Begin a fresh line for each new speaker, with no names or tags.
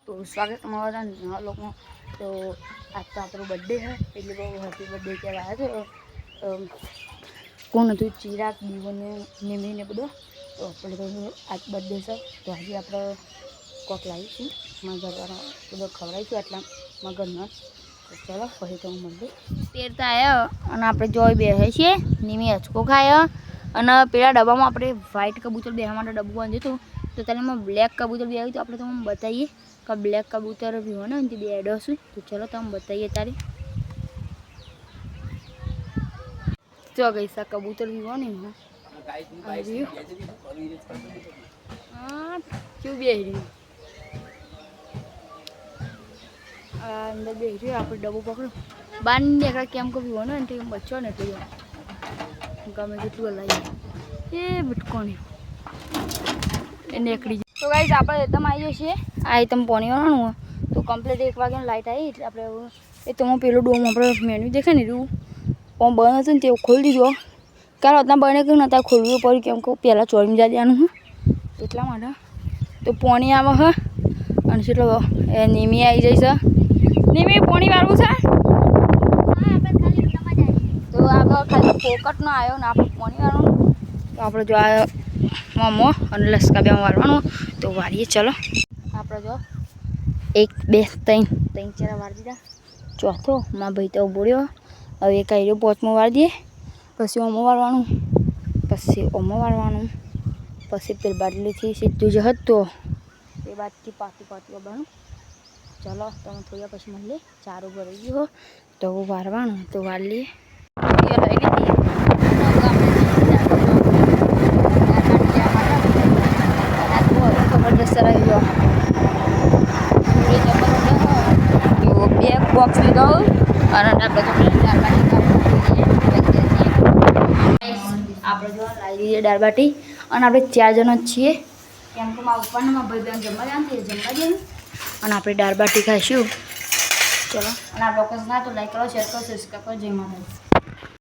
तो स्वागत हमारा नया लोग में। तो आज तो आप बर्थडे है એટલે બહુ હેપી બર્થડે કહેવા આવ્યા છે। કોણ હતું ચિરાગ દીવને નિમીને બધો તો આપણે તો આજ બર્થડે છે તો આજે આપણે કોક લાવીશું મારા ઘરવાળા બધો ખવડાવીશું આટલા મગરના તો ચાલો પછી તો મળીએ। તેરતા આવ્યા અને આપણે જોઈ બેસે છીએ નિમી હચકો ખાયા અને પેલા ડબ્બામાં આપણે વ્હાઈટ કબૂતર બેસવા માટે ડબ્બું બાંધ્યું હતું તો તેમાં બ્લેક કબૂતર બી આવ્યું તો આપણે તમને બતાવીએ કે બ્લેક कबूतर भी हो ना इनकी बेडो से। तो चलो तो हम बताइए तारी तो गई सा कबूतर भी हो नहीं है क्यों बेच रही अंदर बेच रही आप डब्बू पकड़ो बार नहीं केम को भी हो ना बच्चों ने तो गमे के लाई ये बिटकोनी नेकड़ी। तो गाइस आप एकदम आई जैसे आई तम पानी वाला तो कम्प्लीट 1 वागे लाइट आई એટલે આપણે એ તો પેલો ડોમ આપણે મેન્યુ દેખે ને રૂ ઓમ બંધ હતું ને તે ખોલી દીધો કાલ હતા બને કે નતા ખોલવું પડ્યું કેમ કે પહેલા ચોરીમાં જા દેવાનું હ એટલા માટે તો પાણી આવે હ અને કેટલો એ નીમી આવી જાય છે નીમી પાણી વાળું છે હા આપણે ખાલી નમા જાય તો આગળ ખાલી ફોકટ નો આવ્યો ને આપણે પાણી વાળું તો આપણે જો આ મોમો અને લસકા બે વાળવાનું તો વાળીએ ચલો આપણે જો 1 2 3 4 વાર દીધા ચોથો માં ભાઈ તો બોલ્યો હવે એક આઈરો પોચમો વાર દઈએ પછી ઓમો વાળવાનું પછી ઓમો વાળવાનું પછી પેલ બાટલીથી સીધું જ હતો એ બાદથી પાટી બનું ચલો તમે થોડા પછી મળીએ ચારું ભરી ગયો તો વારવાનું તો વાર લઈએ લઈ લીધી जबरदस्त रही बॉक्स लीधो આપણે જો લાવી દઈએ દાળ બાટી અને આપણે 4 જણા જ છીએ કેમ કે મારા પપ્પાને મારા ભાઈ બહેન જમવા જઈએ અને આપણે દાળ બાટી ખાઈશું ચલો અને આ લોકો ના તો લાઈક કરો શેર કરો સબસ્ક્રાઈબ કરો જય માતાજી।